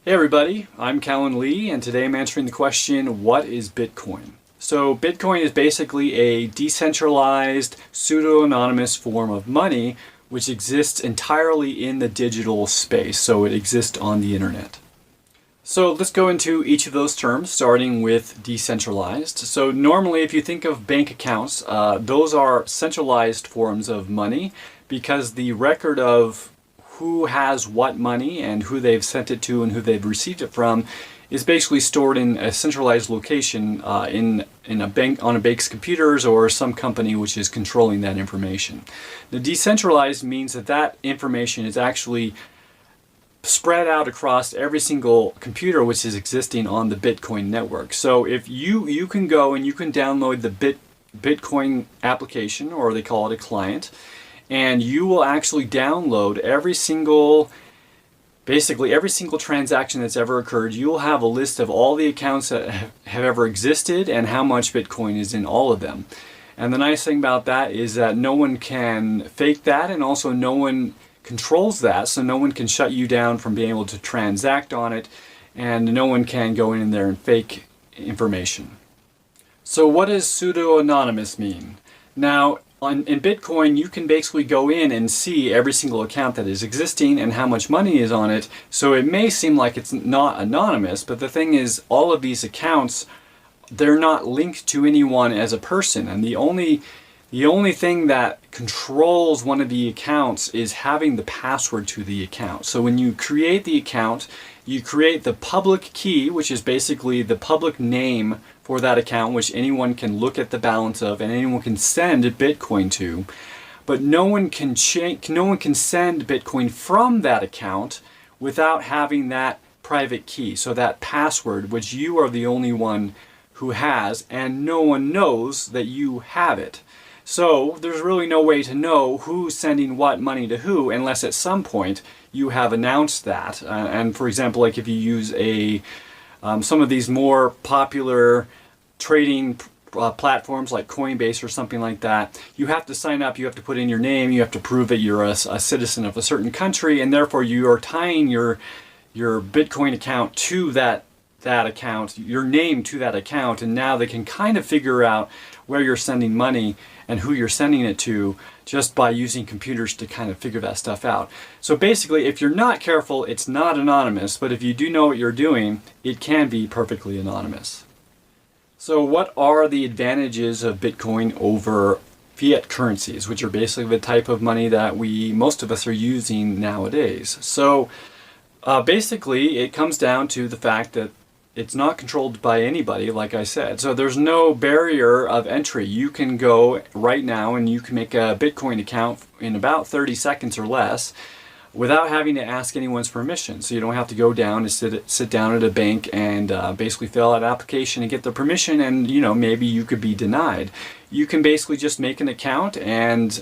Hey everybody, I'm Cahlen Lee, and today I'm answering the question, what is Bitcoin? So Bitcoin is basically a decentralized, pseudo-anonymous form of money which exists entirely in the digital space, so it exists on the internet. So let's go into each of those terms, starting with decentralized. So normally if you think of bank accounts, those are centralized forms of money because the record of who has what money and who they've sent it to and who they've received it from is basically stored in a centralized location in a bank, on a bank's computers, or some company which is controlling that information. The decentralized means that that information is actually spread out across every single computer which is existing on the Bitcoin network. So if you can go and you can download the Bitcoin application, or they call it a client, and you will actually download basically every single transaction that's ever occurred. You'll have a list of all the accounts that have ever existed and how much Bitcoin is in all of them. And the nice thing about that is that no one can fake that, and also no one controls that, so no one can shut you down from being able to transact on it, and no one can go in there and fake information. So what does pseudo-anonymous mean? Now, in Bitcoin, you can basically go in and see every single account that is existing and how much money is on it. So it may seem like it's not anonymous, but the thing is, all of these accounts, they're not linked to anyone as a person. And the only thing that controls one of the accounts is having the password to the account. So when you create the account, you create the public key, which is basically the public name for that account, which anyone can look at the balance of and anyone can send Bitcoin to. But no one can send Bitcoin from that account without having that private key, so that password, which you are the only one who has, and no one knows that you have it. So there's really no way to know who's sending what money to who unless at some point you have announced that. And for example, like if you use some of these more popular trading platforms like Coinbase or something like that, you have to sign up, you have to put in your name, you have to prove that you're a citizen of a certain country, and therefore you are tying your Bitcoin account to that account, your name to that account, and now they can kind of figure out where you're sending money and who you're sending it to just by using computers to kind of figure that stuff out. So basically, if you're not careful, it's not anonymous, but if you do know what you're doing, it can be perfectly anonymous. So what are the advantages of Bitcoin over fiat currencies, which are basically the type of money that most of us are using nowadays? So basically, it comes down to the fact that it's not controlled by anybody, like I said. So there's no barrier of entry. You can go right now and you can make a Bitcoin account in about 30 seconds or less without having to ask anyone's permission. So you don't have to go down and sit down at a bank and basically fill out an application and get the permission, and maybe you could be denied. You can basically just make an account and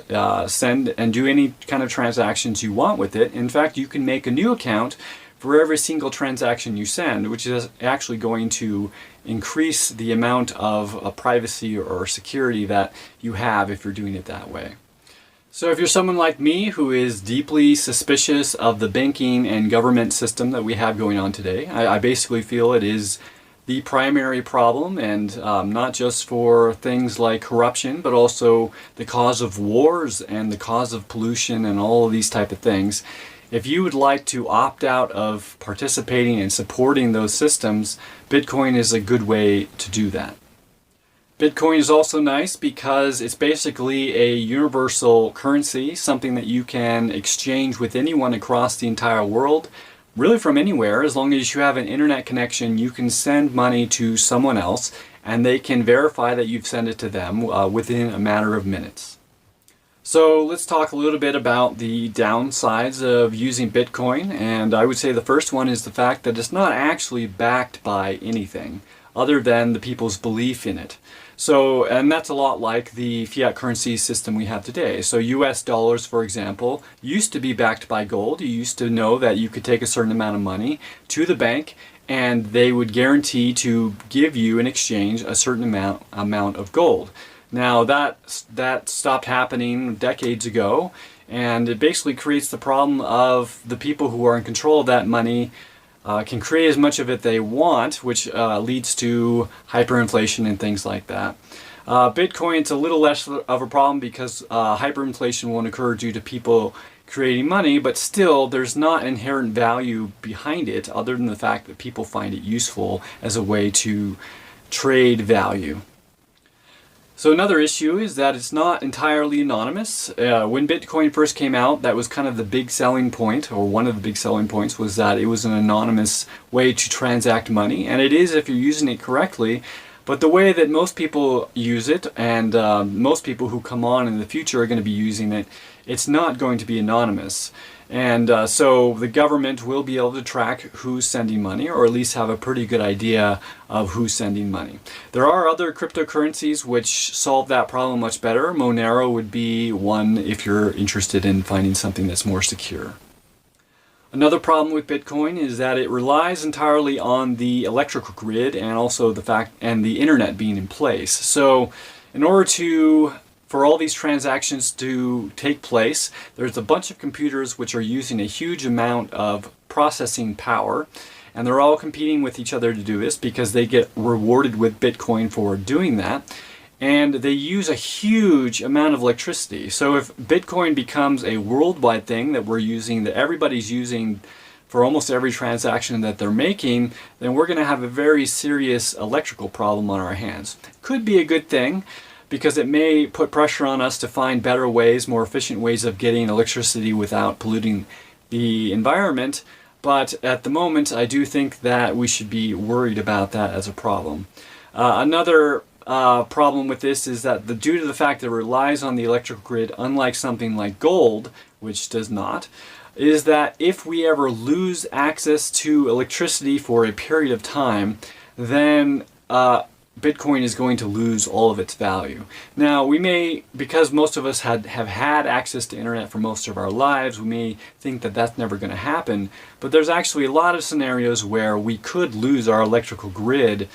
send and do any kind of transactions you want with it. In fact, you can make a new account for every single transaction you send, which is actually going to increase the amount of privacy or security that you have if you're doing it that way. So if you're someone like me who is deeply suspicious of the banking and government system that we have going on today, I basically feel it is the primary problem, and not just for things like corruption, but also the cause of wars and the cause of pollution and all of these type of things. If you would like to opt out of participating and supporting those systems, Bitcoin is a good way to do that. Bitcoin is also nice because it's basically a universal currency, something that you can exchange with anyone across the entire world, really from anywhere. As long as you have an internet connection, you can send money to someone else and they can verify that you've sent it to them within a matter of minutes. So let's talk a little bit about the downsides of using Bitcoin, and I would say the first one is the fact that it's not actually backed by anything other than the people's belief in it. So, and that's a lot like the fiat currency system we have today. So US dollars, for example, used to be backed by gold. You used to know that you could take a certain amount of money to the bank and they would guarantee to give you in exchange a certain amount of gold. Now that stopped happening decades ago, and it basically creates the problem of the people who are in control of that money can create as much of it they want, which leads to hyperinflation and things like that. Bitcoin's a little less of a problem because hyperinflation won't occur due to people creating money, but still there's not inherent value behind it other than the fact that people find it useful as a way to trade value. So another issue is that it's not entirely anonymous. When Bitcoin first came out, that was kind of the big selling point, or one of the big selling points was that it was an anonymous way to transact money, and it is if you're using it correctly. But the way that most people use it, and most people who come on in the future are going to be using it, it's not going to be anonymous. And so the government will be able to track who's sending money, or at least have a pretty good idea of who's sending money. There are other cryptocurrencies which solve that problem much better. Monero would be one if you're interested in finding something that's more secure. Another problem with Bitcoin is that it relies entirely on the electrical grid and also the internet being in place. So in order for all these transactions to take place, there's a bunch of computers which are using a huge amount of processing power, and they're all competing with each other to do this because they get rewarded with Bitcoin for doing that. And they use a huge amount of electricity. So if Bitcoin becomes a worldwide thing that we're using, that everybody's using for almost every transaction that they're making, then we're going to have a very serious electrical problem on our hands. Could be a good thing, because it may put pressure on us to find better ways, more efficient ways of getting electricity without polluting the environment. But at the moment, I do think that we should be worried about that as a problem. Another problem with this is that due to the fact that it relies on the electrical grid, unlike something like gold, which does not, is that if we ever lose access to electricity for a period of time, then Bitcoin is going to lose all of its value. Now, we may, because most of us have had access to internet for most of our lives, we may think that that's never going to happen, but there's actually a lot of scenarios where we could lose our electrical grid,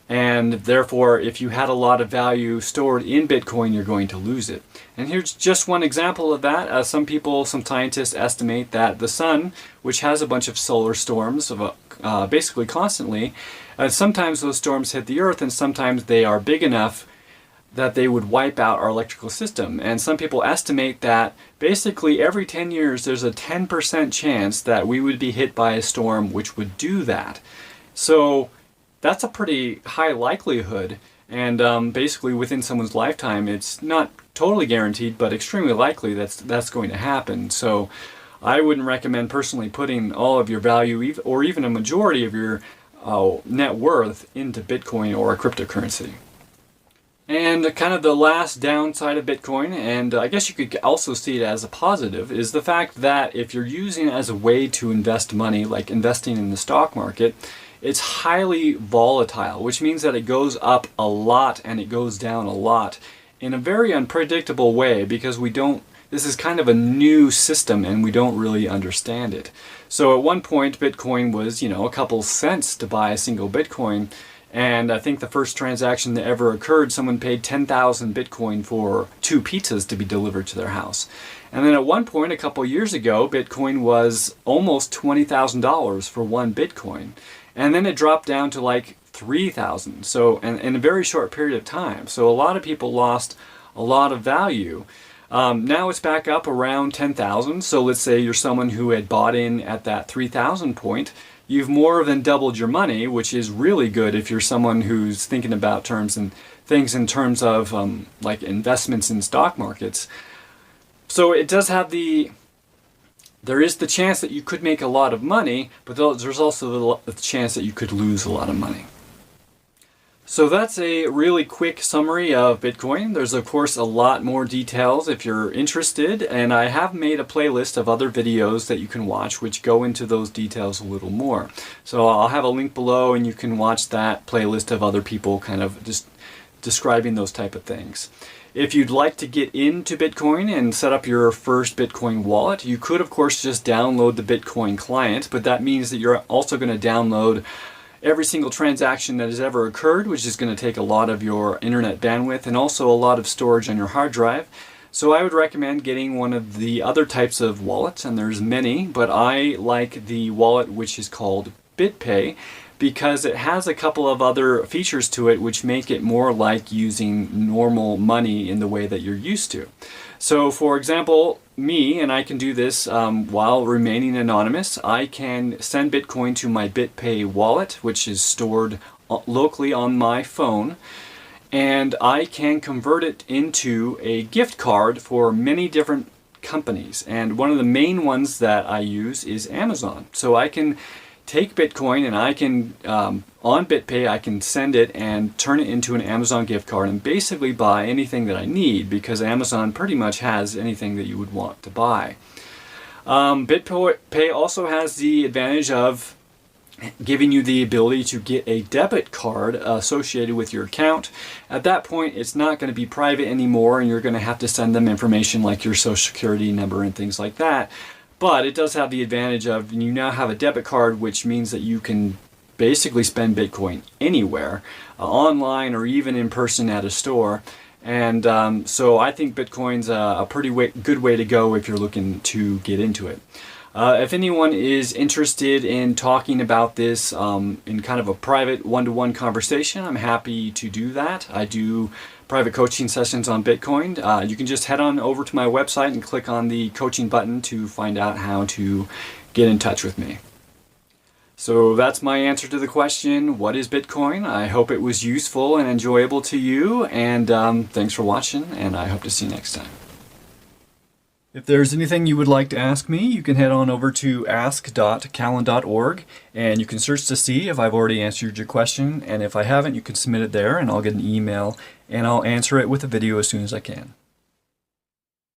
and therefore if you had a lot of value stored in Bitcoin, you're going to lose it. And here's just one example of that. Some scientists estimate that the sun, which has a bunch of solar storms basically constantly, sometimes those storms hit the earth, and sometimes they are big enough that they would wipe out our electrical system. And some people estimate that basically every 10 years there's a 10% chance that we would be hit by a storm which would do that. So that's a pretty high likelihood, and basically within someone's lifetime, it's not totally guaranteed, but extremely likely that's going to happen. So I wouldn't recommend personally putting all of your value, or even a majority of your net worth, into Bitcoin or a cryptocurrency. And kind of the last downside of Bitcoin, and I guess you could also see it as a positive, is the fact that if you're using it as a way to invest money, like investing in the stock market, it's highly volatile, which means that it goes up a lot and it goes down a lot in a very unpredictable way, because this is kind of a new system and we don't really understand it. So at one point Bitcoin was, a couple cents to buy a single Bitcoin, and I think the first transaction that ever occurred, someone paid 10,000 Bitcoin for 2 pizzas to be delivered to their house. And then at one point, a couple years ago, Bitcoin was almost $20,000 for 1 Bitcoin. And then it dropped down to like 3,000. So, and in a very short period of time. So a lot of people lost a lot of value. Now it's back up around 10,000. So let's say you're someone who had bought in at that 3,000 point. You've more than doubled your money, which is really good if you're someone who's thinking about things in terms of like investments in stock markets. So it does have there is the chance that you could make a lot of money, but there's also the chance that you could lose a lot of money. So that's a really quick summary of Bitcoin. There's of course a lot more details if you're interested, and I have made a playlist of other videos that you can watch which go into those details a little more. So I'll have a link below and you can watch that playlist of other people kind of just describing those type of things. If you'd like to get into Bitcoin and set up your first Bitcoin wallet, you could of course just download the Bitcoin client, but that means that you're also going to download every single transaction that has ever occurred, which is going to take a lot of your internet bandwidth and also a lot of storage on your hard drive. So I would recommend getting one of the other types of wallets, and there's many, but I like the wallet which is called BitPay because it has a couple of other features to it which make it more like using normal money in the way that you're used to. So for example, me, and I can do this while remaining anonymous, I can send Bitcoin to my BitPay wallet, which is stored locally on my phone, and I can convert it into a gift card for many different companies. And one of the main ones that I use is Amazon. So I can take Bitcoin and I can, on BitPay, I can send it and turn it into an Amazon gift card and basically buy anything that I need, because Amazon pretty much has anything that you would want to buy. BitPay also has the advantage of giving you the ability to get a debit card associated with your account. At that point, it's not going to be private anymore, and you're going to have to send them information like your social security number and things like that. But it does have the advantage of you now have a debit card, which means that you can basically spend Bitcoin anywhere, online or even in person at a store. And so I think Bitcoin's a pretty good way to go if you're looking to get into it. If anyone is interested in talking about this in kind of a private one-to-one conversation, I'm happy to do that. I do private coaching sessions on Bitcoin. You can just head on over to my website and click on the coaching button to find out how to get in touch with me. So that's my answer to the question, what is Bitcoin? I hope it was useful and enjoyable to you, and thanks for watching, and I hope to see you next time. If there's anything you would like to ask me, you can head on over to ask.cahlen.org, and you can search to see if I've already answered your question, and if I haven't, you can submit it there and I'll get an email and I'll answer it with a video as soon as I can.